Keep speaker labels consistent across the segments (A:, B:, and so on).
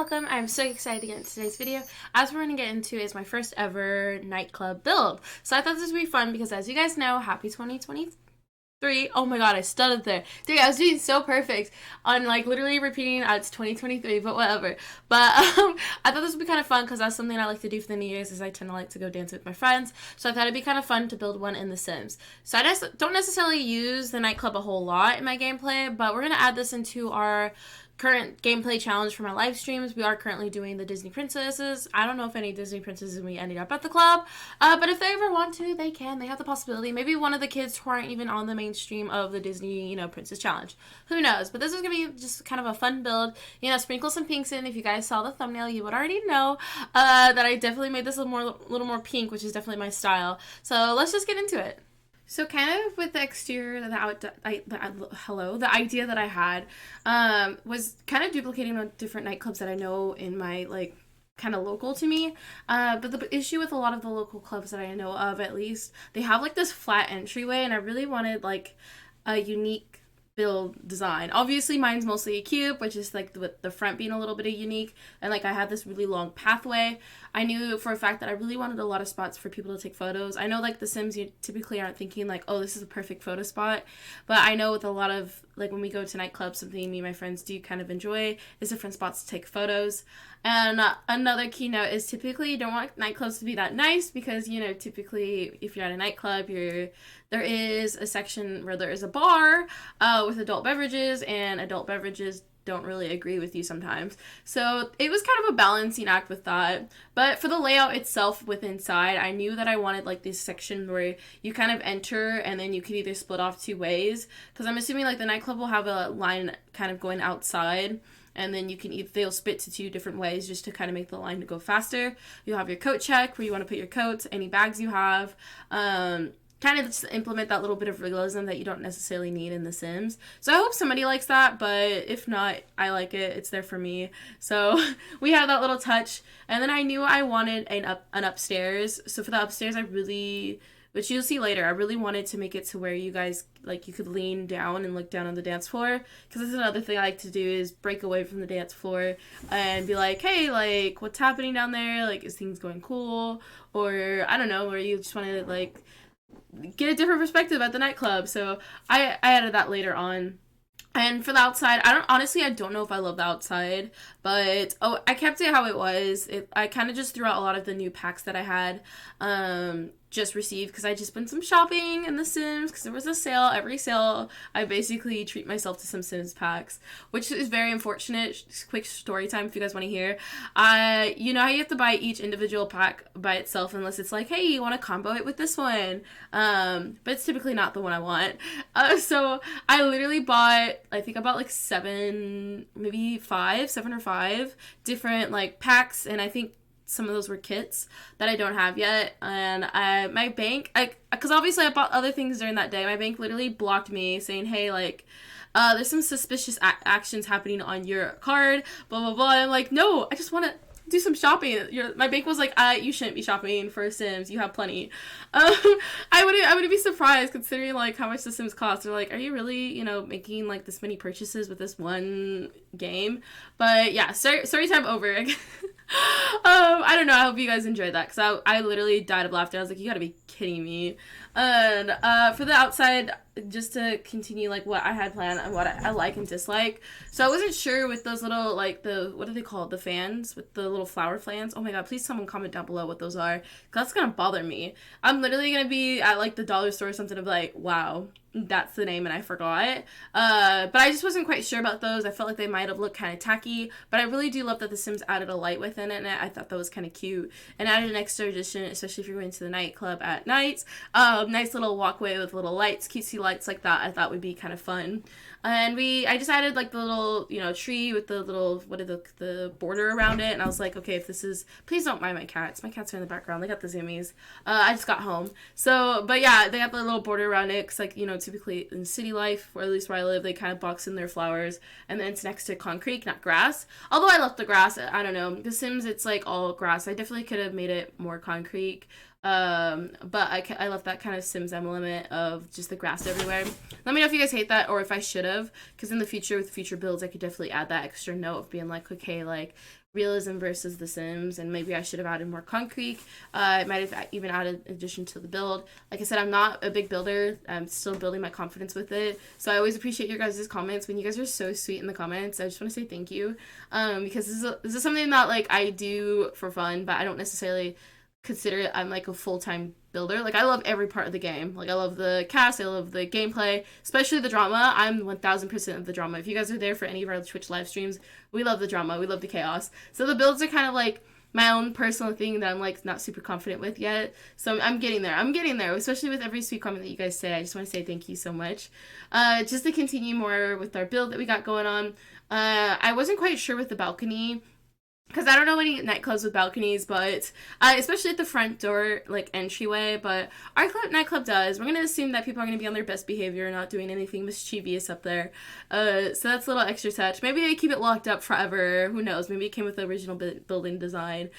A: welcome. I'm so excited to get into today's video. As we're going to get into is my first ever nightclub build. So I thought this would be fun because as you guys know, happy 2023. Oh my god, I stuttered there. Dude, I was doing so perfect on like literally repeating it's 2023, but whatever. But I thought this would be kind of fun because that's something I like to do for the New Year's is I tend to like to go dance with my friends. So I thought it'd be kind of fun to build one in The Sims. So I just don't necessarily use the nightclub a whole lot in my gameplay, but we're going to add this into our current gameplay challenge for my live streams. We are currently doing the Disney princesses. I don't know if any Disney princesses will be ending up at the club, but if they ever want to, they can. They have the possibility. Maybe one of the kids who aren't even on the mainstream of the Disney, princess challenge. Who knows? But this is gonna be just kind of a fun build. Sprinkle some pinks in. If you guys saw the thumbnail, you would already know that I definitely made this a little more pink, which is definitely my style. So let's just get into it. So kind of with the exterior, the idea that I had was kind of duplicating on different nightclubs that I know in my, kind of local to me. But the issue with a lot of the local clubs that I know of, at least, they have, this flat entryway, and I really wanted, a unique build design. Obviously, mine's mostly a cube, which is, with the front being a little bit unique, and, I had this really long pathway. I knew for a fact that I really wanted a lot of spots for people to take photos. I know, The Sims, you typically aren't thinking, oh, this is a perfect photo spot, but I know with a lot of, when we go to nightclubs, something me and my friends do kind of enjoy is different spots to take photos. And another keynote is typically you don't want nightclubs to be that nice because, typically if you're at a nightclub, there is a section where there is a bar with adult beverages, and adult beverages don't really agree with you sometimes. So it was kind of a balancing act with that. But for the layout itself with inside, I knew that I wanted this section where you kind of enter and then you could either split off two ways. Because I'm assuming the nightclub will have a line kind of going outside, and then you can they'll split to two different ways just to kind of make the line go faster. You'll have your coat check where you want to put your coats, any bags you have, kind of just implement that little bit of realism that you don't necessarily need in The Sims. So I hope somebody likes that, but if not, I like it. It's there for me. So we have that little touch. And then I knew I wanted an upstairs. So for the upstairs, which you'll see later, I really wanted to make it to where you guys, you could lean down and look down on the dance floor. Because that's another thing I like to do is break away from the dance floor and be like, hey, what's happening down there? Is things going cool? Or, I don't know, where you just want to, get a different perspective at the nightclub. So I added that later on. And for the outside, I don't know if I love the outside, but I kept it how it was. I kind of just threw out a lot of the new packs that I had just received because I just been some shopping in The Sims because there was a sale. Every sale, I basically treat myself to some Sims packs, which is very unfortunate. Quick story time if you guys want to hear. You know how you have to buy each individual pack by itself unless it's like, hey, you want to combo it with this one. But it's typically not the one I want. So I literally bought, I think I bought seven or five different packs, and I think some of those were kits that I don't have yet. And my bank, because obviously I bought other things during that day, my bank literally blocked me saying, hey, there's some suspicious actions happening on your card, blah, blah, blah. And I'm like, no, I just want to do some shopping. My bank was like, you shouldn't be shopping for Sims. You have plenty. I wouldn't be surprised considering how much the Sims cost. They're like, are you really, making this many purchases with this one game? But yeah, story time over. I don't know. I hope you guys enjoyed that because I literally died of laughter. I was like, you gotta be kidding me. And for the outside, just to continue what I had planned and what I like and dislike. So I wasn't sure with those little what are they called? The fans with the little flower fans. Oh my god, please someone comment down below what those are. Cause that's gonna bother me. I'm literally gonna be at the dollar store or something and be like, wow, that's the name and I forgot. But I just wasn't quite sure about those. I felt like they might have looked kind of tacky, but I really do love that The Sims added a light within it, and I thought that was kind of cute and added an extra addition, especially if you're going to the nightclub at night. Nice little walkway with little lights, cutesy lights like that. I thought would be kind of fun. And I just added the little, tree with the little, the border around it. And I was like, okay, if this is, please don't mind my cats. My cats are in the background. They got the zoomies. I just got home. So, but yeah, they got the little border around it. Cause typically in city life, or at least where I live, they kind of box in their flowers. And then it's next to concrete, not grass. Although I love the grass. I don't know. The Sims, it's all grass. I definitely could have made it more concrete. But I left that kind of Sims element of just the grass everywhere. Let me know if you guys hate that or if I should have. of, because in the future with future builds I could definitely add that extra note of being like, okay, like realism versus The Sims, and maybe I should have added more concrete. I might have even added addition to the build. Like I said, I'm not a big builder. I'm still building my confidence with it. So I always appreciate your guys' comments. When you guys are so sweet in the comments, I just want to say thank you. Because this is something that like I do for fun, but I don't necessarily consider it I'm like a full-time builder. Like I love every part of the game. Like I love the cast, I love the gameplay, especially the drama. I'm 1000% of the drama. If you guys are there for any of our Twitch live streams, we love the drama, we love the chaos. So the builds are kind of like my own personal thing that I'm like not super confident with yet. So I'm getting there, especially with every sweet comment that you guys say. I just want to say thank you so much. Just to continue more with our build that we got going on, I wasn't quite sure with the balcony, because I don't know any nightclubs with balconies, but especially at the front door, like, entryway, but our nightclub does. We're going to assume that people are going to be on their best behavior, not doing anything mischievous up there. So that's a little extra touch. Maybe they keep it locked up forever. Who knows? Maybe it came with the original building design.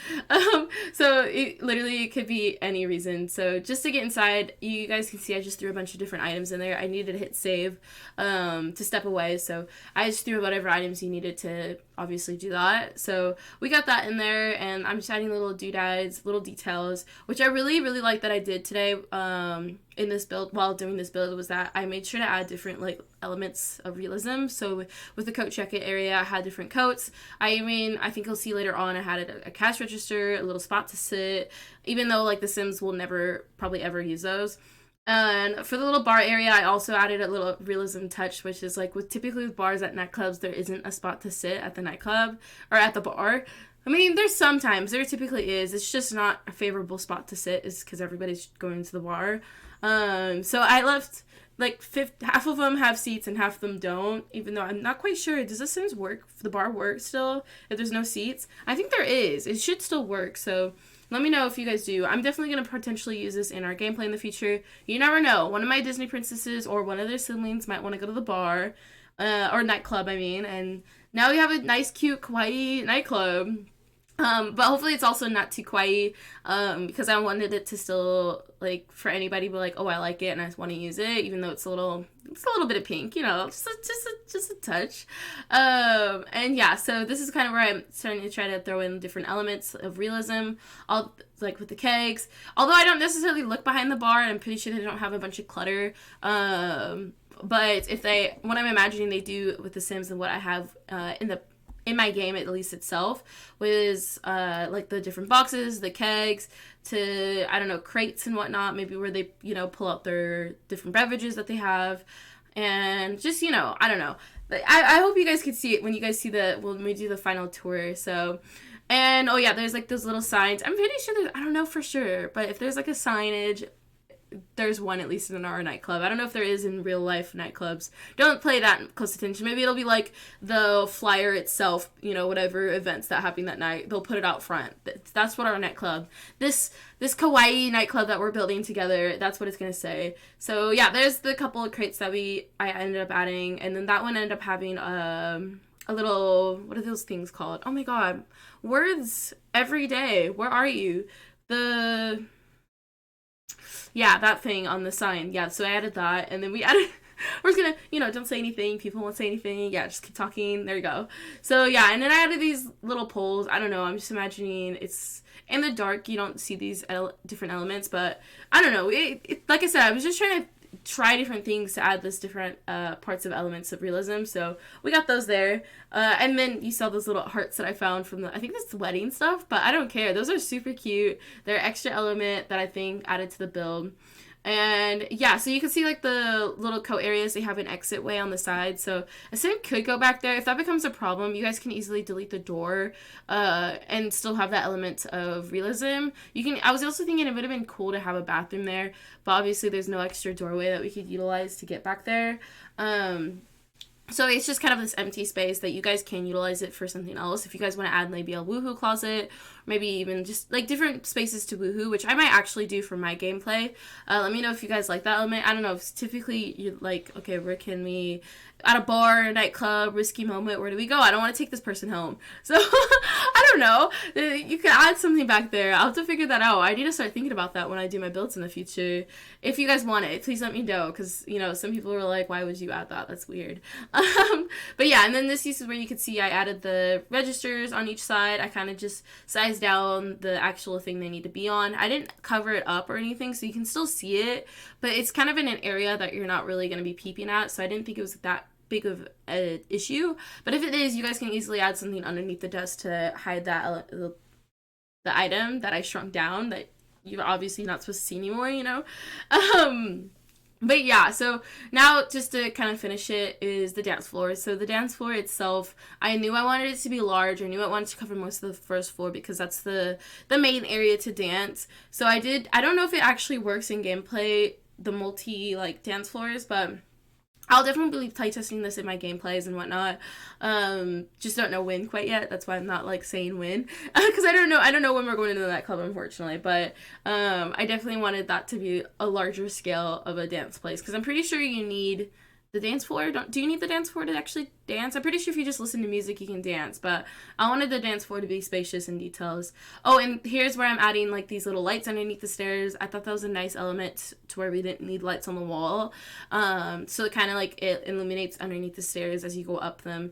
A: So it could be any reason. So just to get inside, you guys can see I just threw a bunch of different items in there. I needed to hit save to step away, so I just threw whatever items you needed to obviously do that. So we got that in there, and I'm just adding little doodads, little details, which I really like that I did today in this build. While doing this build, was that I made sure to add different like elements of realism. So with the coat jacket area, I had different coats. I think you'll see later on I had a cash register, a little spot to sit, even though like The Sims will never probably ever use those. And for the little bar area, I also added a little realism touch, which is like typically with bars at nightclubs, there isn't a spot to sit at the nightclub or at the bar. I mean, there typically is. It's just not a favorable spot to sit, is because everybody's going to the bar. So I left like half of them have seats and half of them don't, even though I'm not quite sure. Does The Sims work? The bar work still if there's no seats? I think there is. It should still work. So let me know if you guys do. I'm definitely going to potentially use this in our gameplay in the future. You never know. One of my Disney princesses or one of their siblings might want to go to the bar, or nightclub, and now we have a nice, cute, kawaii nightclub. But hopefully it's also not too kawaii, because I wanted it to still, like, for anybody to be like, oh, I like it and I just want to use it, even though it's a little bit of pink, you know, just a touch. And yeah, so this is kind of where I'm starting to try to throw in different elements of realism, all like with the kegs. Although I don't necessarily look behind the bar, and I'm pretty sure they don't have a bunch of clutter. But what I'm imagining they do with The Sims and what I have in my game, at least itself, was like the different boxes, the kegs, to, I don't know, crates and whatnot, maybe where they, pull out their different beverages that they have, and just, I don't know. But I hope you guys could see it when you guys see when we do the final tour. So, and, oh yeah, there's like those little signs. I'm pretty sure I don't know for sure, but if there's like a signage, there's one at least in our nightclub. I don't know if there is in real life nightclubs. Don't pay that close attention. Maybe it'll be like the flyer itself, whatever events that happen that night, they'll put it out front. That's what our nightclub, this kawaii nightclub that we're building together, that's what it's gonna say. So yeah, there's the couple of crates that I ended up adding, and then that one ended up having a little, what are those things called? Oh my god, words every day. Where are you? Yeah, that thing on the sign. Yeah, so I added that, and then we're just gonna, don't say anything, people won't say anything, yeah, just keep talking, there you go. So yeah, and then I added these little poles. I don't know, I'm just imagining it's in the dark, you don't see these different elements, but I don't know, like I said, I was just trying to try different things to add this different parts of elements of realism, so we got those there. And then you saw those little hearts that I found from I think that's wedding stuff, but I don't care, those are super cute. They're extra element that I think added to the build. And yeah, so you can see like the little coat areas, they have an exit way on the side, so a sim could go back there. If that becomes a problem, you guys can easily delete the door and still have that element of realism. I was also thinking it would have been cool to have a bathroom there, but obviously there's no extra doorway that we could utilize to get back there. So it's just kind of this empty space that you guys can utilize it for something else. If you guys want to add maybe a woohoo closet, maybe even just like different spaces to woohoo, which I might actually do for my gameplay. Let me know if you guys like that element. I don't know, if typically you're like, okay, where can we at a bar, a nightclub, risky moment, where do we go? I don't want to take this person home. So, I don't know. You can add something back there. I'll have to figure that out. I need to start thinking about that when I do my builds in the future. If you guys want it, please let me know, because, you know, some people were like, why would you add that? That's weird. But yeah, and then this is where you can see I added the registers on each side. I kind of just sized down the actual thing they need to be on. I didn't cover it up or anything, so you can still see it, but it's kind of in an area that you're not really going to be peeping at, so I didn't think it was that big of an issue. But if it is, you guys can easily add something underneath the desk to hide that the item that I shrunk down that you're obviously not supposed to see anymore, you know. But yeah, so now just to kind of finish it is the dance floor. So the dance floor itself, I knew I wanted it to be large. I knew I wanted to cover most of the first floor because that's the main area to dance. So I don't know if it actually works in gameplay, the multi like dance floors, but I'll definitely be playtesting this in my gameplays and whatnot. Just don't know when quite yet. That's why I'm not like saying when, because I don't know when we're going into that club, unfortunately. But I definitely wanted that to be a larger scale of a dance place, because I'm pretty sure you need the dance floor. Do you need the dance floor to actually dance? I'm pretty sure if you just listen to music you can dance, but I wanted the dance floor to be spacious in details. Oh, and here's where I'm adding like these little lights underneath the stairs. I thought that was a nice element to where we didn't need lights on the wall, so it kind of like it illuminates underneath the stairs as you go up them,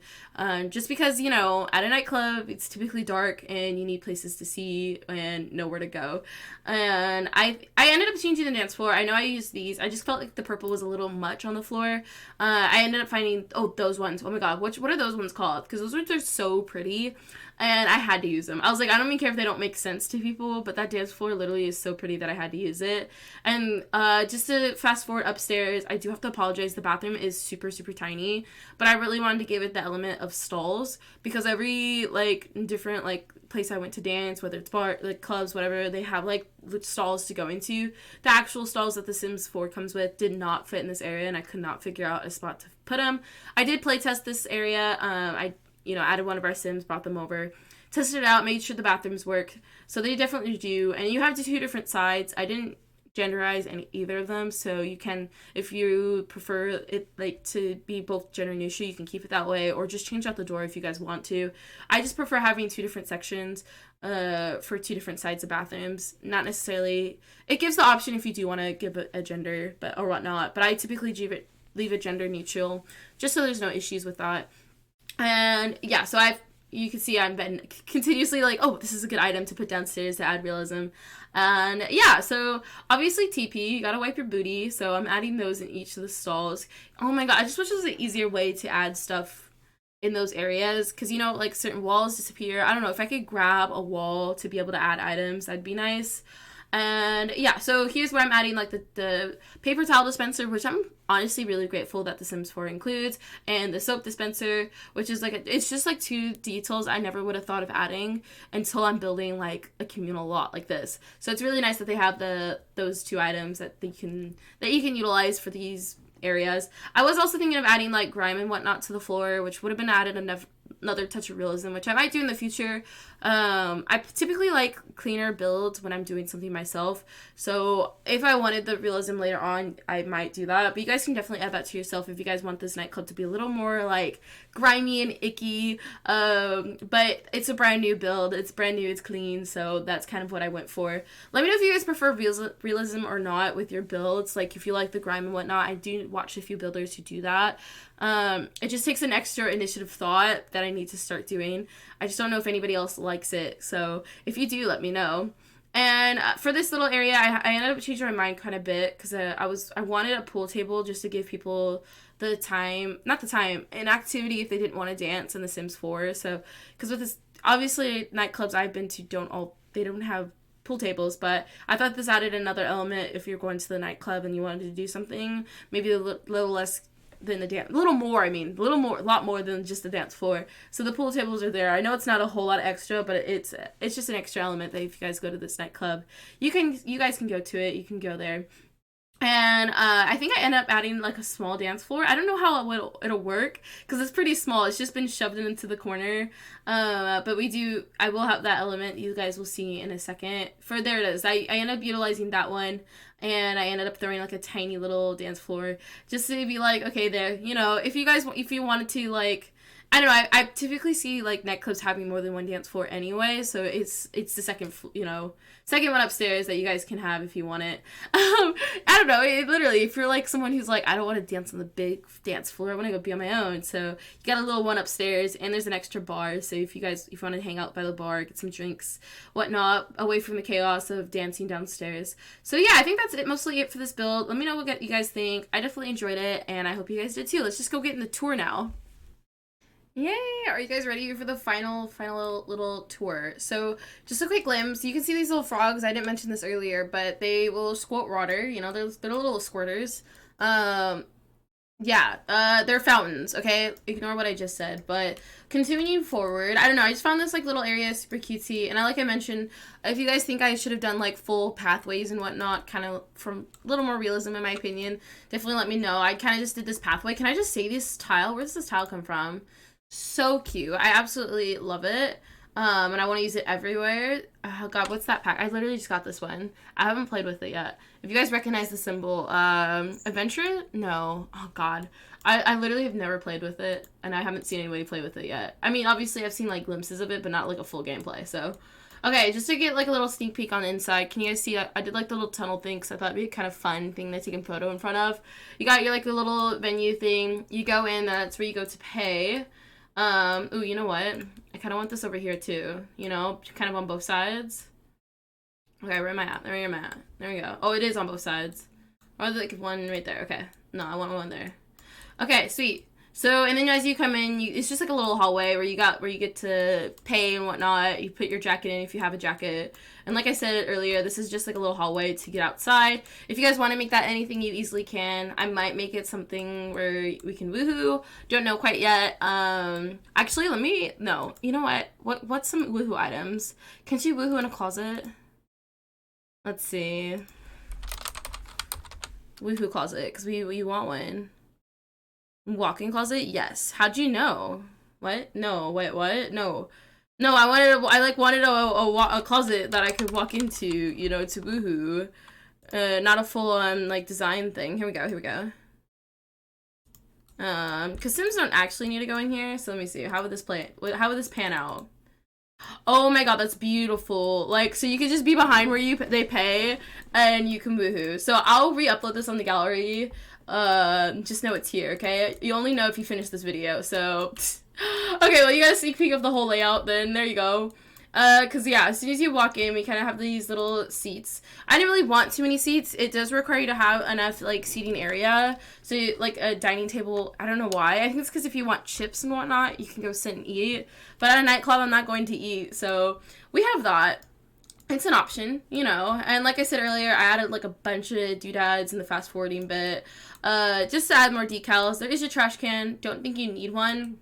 A: just because, you know, at a nightclub it's typically dark and you need places to see and know where to go. And I ended up changing the dance floor. I know I used these. I just felt like the purple was a little much on the floor. I ended up finding, those ones. Oh my god, what are those ones called? Because those ones are so pretty, and I had to use them. I was like, I don't even care if they don't make sense to people, but that dance floor literally is so pretty that I had to use it. And just to fast forward upstairs, I do have to apologize. The bathroom is super, super tiny, but I really wanted to give it the element of stalls, because every, like, different, like, place I went to dance, whether it's bar, like, clubs, whatever, they have, like, stalls to go into. The actual stalls that the Sims 4 comes with did not fit in this area, and I could not figure out a spot to put them. I did playtest this area. I added one of our Sims, brought them over, tested it out, made sure the bathrooms work. So they definitely do. And you have the two different sides. I didn't genderize either of them, so you can, if you prefer it like to be both gender neutral, you can keep it that way, or just change out the door if you guys want to. I just prefer having two different sections for two different sides of bathrooms. Not necessarily, it gives the option if you do want to give a gender or whatnot, but I typically leave it gender neutral just so there's no issues with that. And yeah, so you can see I've been continuously like, oh, this is a good item to put downstairs to add realism. And yeah, so obviously TP, you gotta wipe your booty, so I'm adding those in each of the stalls. Oh my god, I just wish there was an easier way to add stuff in those areas, because, you know, like, certain walls disappear. I don't know, if I could grab a wall to be able to add items, that'd be nice. And yeah, so here's where I'm adding like the paper towel dispenser, which I'm honestly really grateful that The Sims 4 includes, and the soap dispenser, which is like it's just like two details I never would have thought of adding until I'm building like a communal lot like this. So it's really nice that they have those two items that you can utilize for these areas. I was also thinking of adding like grime and whatnot to the floor, which would have been added another touch of realism, which I might do in the future. I typically like cleaner builds when I'm doing something myself, so if I wanted the realism later on, I might do that. But you guys can definitely add that to yourself if you guys want this nightclub to be a little more like grimy and icky. But it's a brand new build, it's brand new, it's clean, so that's kind of what I went for. Let me know if you guys prefer realism or not with your builds, like if you like the grime and whatnot. I do watch a few builders who do that. It just takes an extra initiative thought that I need to start doing. I just don't know if anybody else likes it, so if you do, let me know. And for this little area, I ended up changing my mind kind of bit, because I wanted a pool table just to give people an activity if they didn't want to dance in The Sims 4. So, because with this, obviously nightclubs I've been to don't have pool tables, but I thought this added another element if you're going to the nightclub and you wanted to do something maybe a little less than the dance, a lot more than just the dance floor. So the pool tables are there. I know it's not a whole lot extra, but it's just an extra element that if you guys go to this nightclub, you guys can go to it. You can go there. And I think I end up adding like a small dance floor. I don't know how it'll work because it's pretty small. It's just been shoved into the corner. But I will have that element you guys will see in a second. There it is. I ended up utilizing that one, and I ended up throwing like a tiny little dance floor just to be like, okay, there. You know, if you wanted to like, I don't know. I typically see like nightclubs having more than one dance floor anyway, so it's the second one upstairs that you guys can have if you want it. I don't know. Literally, if you're like someone who's like, I don't want to dance on the big dance floor, I want to go be on my own. So you got a little one upstairs, and there's an extra bar. So if you want to hang out by the bar, get some drinks, whatnot, away from the chaos of dancing downstairs. So yeah, I think that's mostly it for this build. Let me know what you guys think. I definitely enjoyed it, and I hope you guys did too. Let's just go get in the tour now. Yay! Are you guys ready for the final little tour? So, just a quick glimpse. You can see these little frogs. I didn't mention this earlier, but they will squirt water. You know, they're little squirters. Yeah, they're fountains, okay? Ignore what I just said. But continuing forward, I don't know, I just found this like little area super cutesy. And I mentioned, if you guys think I should have done like full pathways and whatnot, kind of from a little more realism in my opinion, definitely let me know. I kind of just did this pathway. Can I just say this tile? Where does this tile come from? So cute. I absolutely love it. And I want to use it everywhere. Oh god, what's that pack? I literally just got this one. I haven't played with it yet. If you guys recognize the symbol, Adventure? No. Oh god. I literally have never played with it, and I haven't seen anybody play with it yet. I mean, obviously I've seen like glimpses of it, but not like a full gameplay, so. Okay, just to get like a little sneak peek on the inside, can you guys see, I did like the little tunnel thing, because I thought it'd be a kind of fun thing to take a photo in front of. You got your like a little venue thing. You go in, that's where you go to pay. Ooh, you know what? I kind of want this over here too, you know, kind of on both sides. Okay, where am I at? There am I at. There we go. Oh, it is on both sides. Or like one right there. Okay. No, I want one there. Okay, sweet. So, and then as you come in, it's just like a little hallway where you get to pay and whatnot. You put your jacket in if you have a jacket. And like I said earlier, this is just like a little hallway to get outside. If you guys want to make that anything, you easily can. I might make it something where we can woohoo. Don't know quite yet. Actually, no. You know what? What's some woohoo items? Can she woohoo in a closet? Let's see. Woohoo closet, because we want one. Walk-in closet? Yes. How'd you know? What? No. Wait, what? No. No, I wanted a closet that I could walk into, you know, to woohoo. Not a full-on, like, design thing. Here we go. Because Sims don't actually need to go in here, so let me see. How would this pan out? Oh my god, that's beautiful. Like, so you can just be behind where they pay, and you can woohoo. So I'll re-upload this on the gallery. Just know it's here, okay? You only know if you finish this video, so. Okay, well, you got a sneak peek of the whole layout, then there you go. Cause yeah, as soon as you walk in, we kind of have these little seats. I didn't really want too many seats. It does require you to have enough, like, seating area. So, like, a dining table, I don't know why. I think it's because if you want chips and whatnot, you can go sit and eat. But at a nightclub, I'm not going to eat, so we have that. It's an option, you know. And like I said earlier, I added, like, a bunch of doodads in the fast-forwarding bit. Just to add more decals. There is your trash can. Don't think you need one.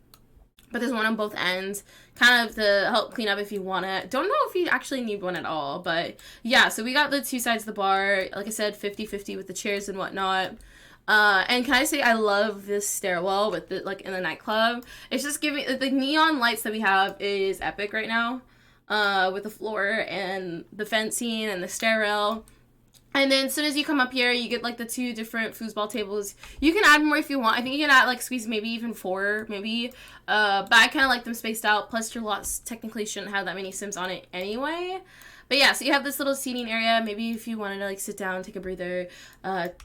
A: But there's one on both ends, kind of to help clean up if you want it. Don't know if you actually need one at all, but yeah, so we got the two sides of the bar, like I said, 50-50 with the chairs and whatnot. And can I say I love this stairwell with the, like, in the nightclub. It's just giving, the neon lights that we have is epic right now, with the floor and the fencing and the stairrail. And then as soon as you come up here, you get, like, the two different foosball tables. You can add more if you want. I think you can add, like, squeeze maybe even 4, maybe. But I kind of like them spaced out. Plus, your lots technically shouldn't have that many Sims on it anyway. But yeah, so you have this little seating area. Maybe if you wanted to, like, sit down, take a breather,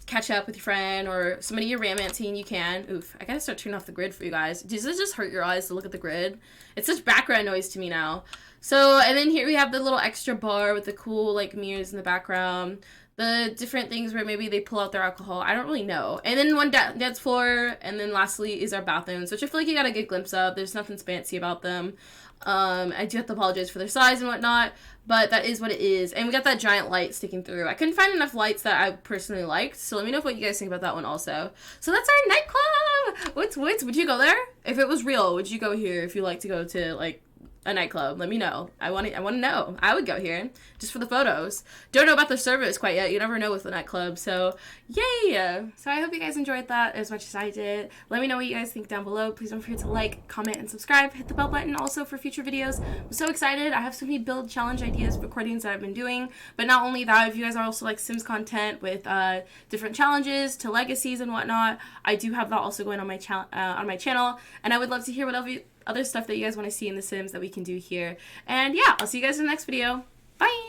A: catch up with your friend, or somebody you're romancing, you can. Oof, I gotta start turning off the grid for you guys. Does this just hurt your eyes to look at the grid? It's such background noise to me now. So, and then here we have the little extra bar with the cool, like, mirrors in the background. The different things where maybe they pull out their alcohol. I don't really know. And then one dance floor, and then lastly is our bathrooms, which I feel like you got a good glimpse of. There's nothing fancy about them. I do have to apologize for their size and whatnot, but that is what it is. And we got that giant light sticking through. I couldn't find enough lights that I personally liked, so let me know what you guys think about that one also. So that's our nightclub! Would you go there? If it was real, would you go here if you like to go to, like, a nightclub, let me know. I want to know. I would go here just for the photos. Don't know about the service quite yet. You never know with the nightclub. So yay! So I hope you guys enjoyed that as much as I did. Let me know what you guys think down below. Please don't forget to like, comment, and subscribe. Hit the bell button also for future videos. I'm so excited. I have so many build challenge ideas, recordings that I've been doing. But not only that, if you guys are also like Sims content with different challenges to legacies and whatnot, I do have that also going on my channel. And I would love to hear whatever other stuff that you guys want to see in The Sims that we can do here. And yeah, I'll see you guys in the next video. Bye!